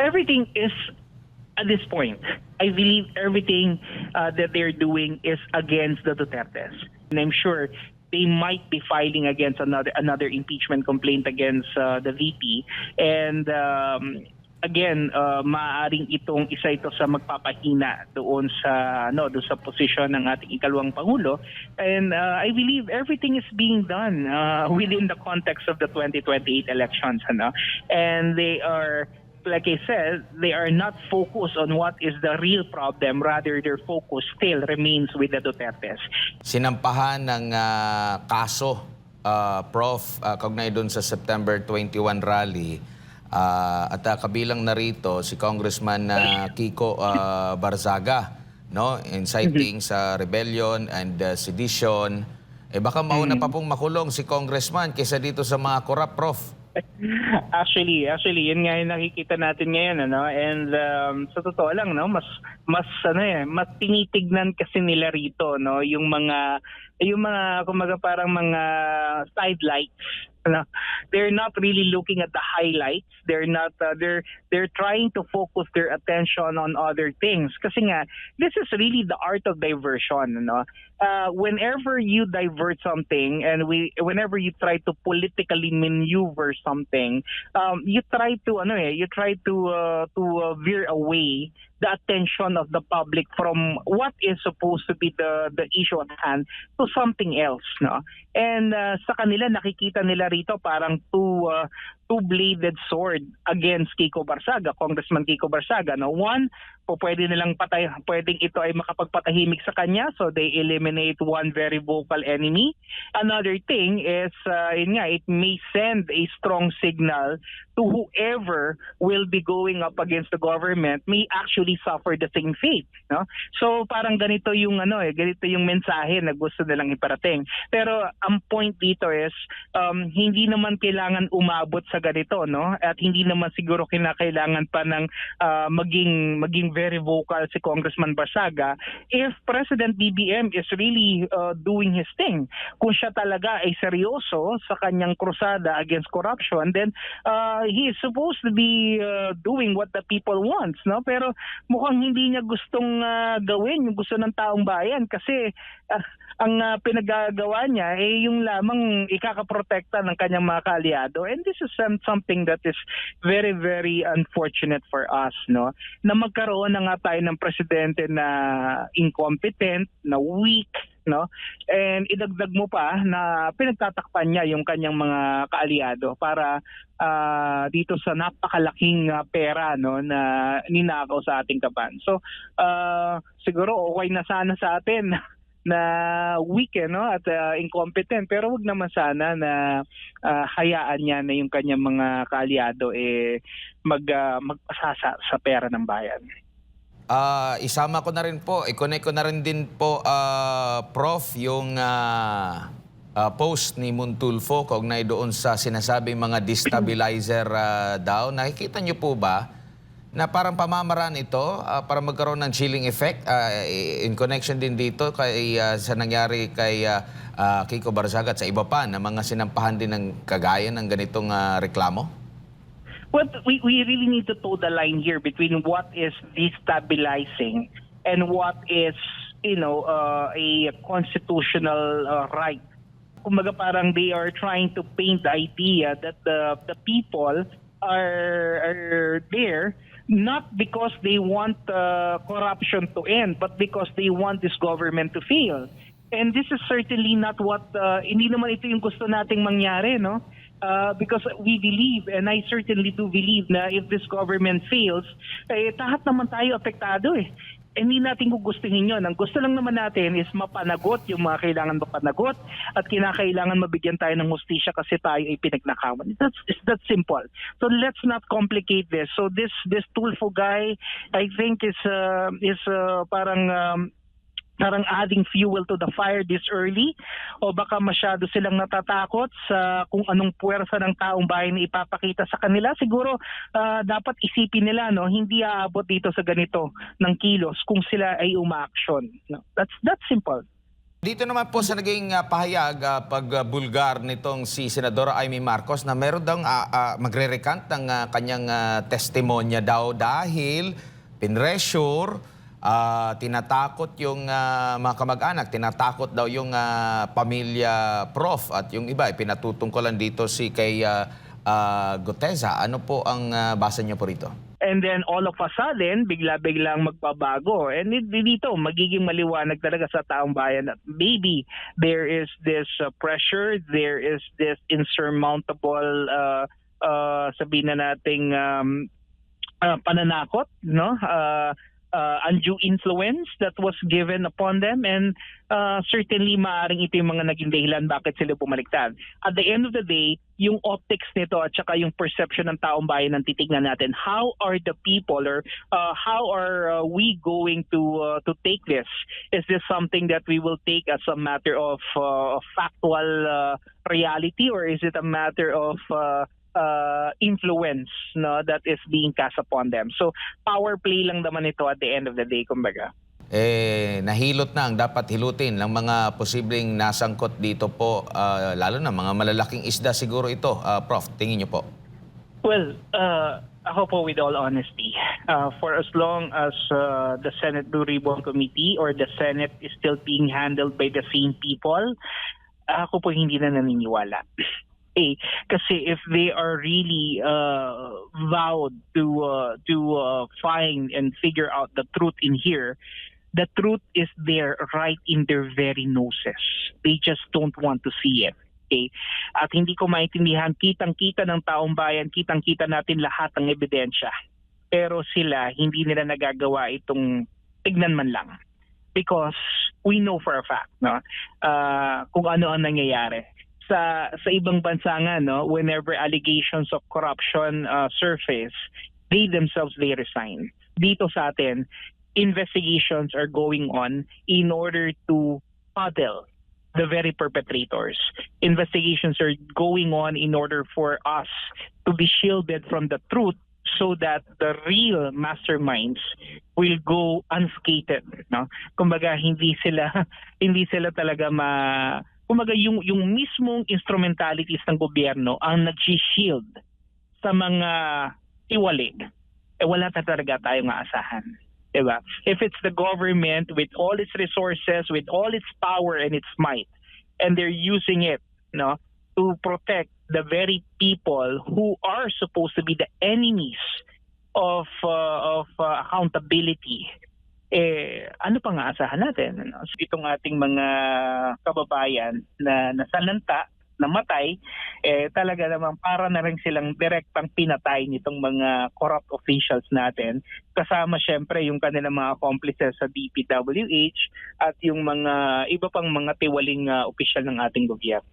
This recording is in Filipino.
everything is at this point, I believe everything that they're doing is against the Dutertes. And I'm sure they might be filing against another impeachment complaint against the VP. And again, maaaring itong isa ito sa magpapahina doon sa posisyon ng ating ikalawang pangulo. And I believe everything is being done within the context of the 2028 elections, and they are, like I said, they are not focused on what is the real problem. Rather, their focus still remains with the Dutertes. Sinampahan ng kaso, Prof, kaugnay doon sa September 21 rally. At kabilang narito si Congressman Kiko Barzaga, no? Inciting sa rebellion and sedition. Baka mauna pa pong makulong si Congressman kaysa dito sa mga corrupt, Prof. Actually, yun nga yung nakikita natin ngayon, and sa totoo lang, mas tinitignan kasi nila rito, yung mga kumaga parang mga sidelights. They're not really looking at the highlights. They're not they're trying to focus their attention on other things. Kasi nga, this is really the art of diversion, whenever you divert something and whenever you try to politically maneuver something, you try to veer away the attention of the public from what is supposed to be the issue at hand to something else, And sa kanila, nakikita nila rito parang two-bladed sword against Kiko Barzaga, Congressman Kiko Barzaga. One, pwede nilang pwedeng ito ay makapagpatahimik sa kanya, so they eliminate one very vocal enemy. Another thing is, it may send a strong signal to whoever will be going up against the government may actually suffer the same fate, So parang ganito yung mensahe na gusto nilang iparating. Pero ang point dito is hindi naman kailangan umabot sa ganito, At hindi naman siguro kinakailangan pa ng maging very vocal si Congressman Barzaga if President BBM is really doing his thing. Kung siya talaga ay seryoso sa kanyang krusada against corruption, then he is supposed to be doing what the people wants, Pero mukhang hindi niya gustong gawin yung gusto ng taong bayan kasi ang pinagagawa niya ay yung lamang ikakaprotekta ng kanyang mga kaalyado. And this is something that is very, very unfortunate for us, na magkaroon na nga tayo ng presidente na incompetent, na weak, And idagdag mo pa na pinagtatakpan niya yung kanyang mga kaalyado para dito sa napakalaking pera, na ninakaw sa ating kaban. So siguro okay na sana sa atin na weak, at incompetent, pero wag naman sana na hayaan niya na yung kanyang mga kaalyado magpasasa sa pera ng bayan. Isama ko na rin po, i-connect ko na rin din po, Prof, yung post ni Montulfo kaugnay doon sa sinasabing mga destabilizer daw. Nakikita niyo po ba na parang pamamaraan ito para magkaroon ng chilling effect in connection din dito sa nangyari kay Kiko Barzaga at sa iba pa na mga sinampahan din ng kagaya ng ganitong reklamo? Well, we really need to toe the line here between what is destabilizing and what is, a constitutional right. Kumbaga parang they are trying to paint the idea that the people are there not because they want corruption to end, but because they want this government to fail. And this is certainly not what, hindi naman ito yung gusto nating mangyari, because we believe, and I certainly do believe, na if this government fails, lahat naman tayo apektado . Hindi natin gugustuhin yun. Ang gusto lang naman natin is mapanagot yung mga kailangan mapanagot at kinakailangan mabigyan tayo ng hustisya kasi tayo ay pinagnakawan. It's that simple. So let's not complicate this. So this Tulfo guy, I think is parang adding fuel to the fire this early, o baka masyado silang natatakot sa kung anong puwersa ng taong bayan na ipapakita sa kanila. Siguro dapat isipin nila, hindi aabot dito sa ganito ng kilos kung sila ay umaaksyon. That's simple. Dito naman po sa naging pahayag, pagbulgar nitong si Senadora Amy Marcos na meron daw magre-recant ng kanyang testimonya daw dahil pinressure, tinatakot yung mga kamag-anak, tinatakot daw yung pamilya Prof at yung iba, pinatutungkolan dito si kay Guteza. Ano po ang basa niyo po rito? And then all of a sudden, bigla-biglang magbabago. And dito, magiging maliwanag talaga sa taong bayan that maybe there is this pressure, there is this insurmountable, sabihin na nating pananakot, no? Undue influence that was given upon them, and certainly maaring ito yung mga naging dahilan bakit sila bumaliktad. At the end of the day, yung optics nito at saka yung perception ng taong bayan ang titignan natin. How are the people, or how are we going to take this? Is this something that we will take as a matter of factual reality, or is it a matter of influence, no, that is being cast upon them? So power play lang naman ito at the end of the day, kumbaga. Nahilot na ang dapat hilutin ng mga posibleng nasangkot dito po, lalo na mga malalaking isda siguro ito, Prof. Tingin niyo po? Well, ako po, with all honesty, for as long as the Senate Blue Ribbon Committee or the Senate is still being handled by the same people, ako po hindi na naniniwala. Kasi if they are really vowed to find and figure out the truth in here, the truth is there right in their very noses. They just don't want to see it. Okay? At hindi ko maintindihan, kitang-kita ng taong bayan, kitang-kita natin lahat ng ebidensya. Pero sila, hindi nila nagagawa itong tignan man lang. Because we know for a fact, no, kung ano ang nangyayari. Sa ibang bansa nga, no, whenever allegations of corruption surface, they themselves, they resign. Dito sa atin, investigations are going on in order to puddle the very perpetrators. Investigations are going on in order for us to be shielded from the truth, so that the real masterminds will go unscathed, no? Kumbaga hindi sila talaga kumbaga yung mismong instrumentalities ng gobyerno ang nag-shield sa mga tiwali. Wala talaga tayong aasahan. Diba? If it's the government with all its resources, with all its power and its might, and they're using it, no, to protect the very people who are supposed to be the enemies of accountability, ano pang aasahan natin? Ano? So, itong ating mga kababayan na nasalanta, namatay, talaga namang para na rin silang direktang pinatay nitong mga corrupt officials natin. Kasama syempre yung kanilang mga accomplices sa DPWH at yung mga iba pang mga tiwaling opisyal ng ating gobyerno.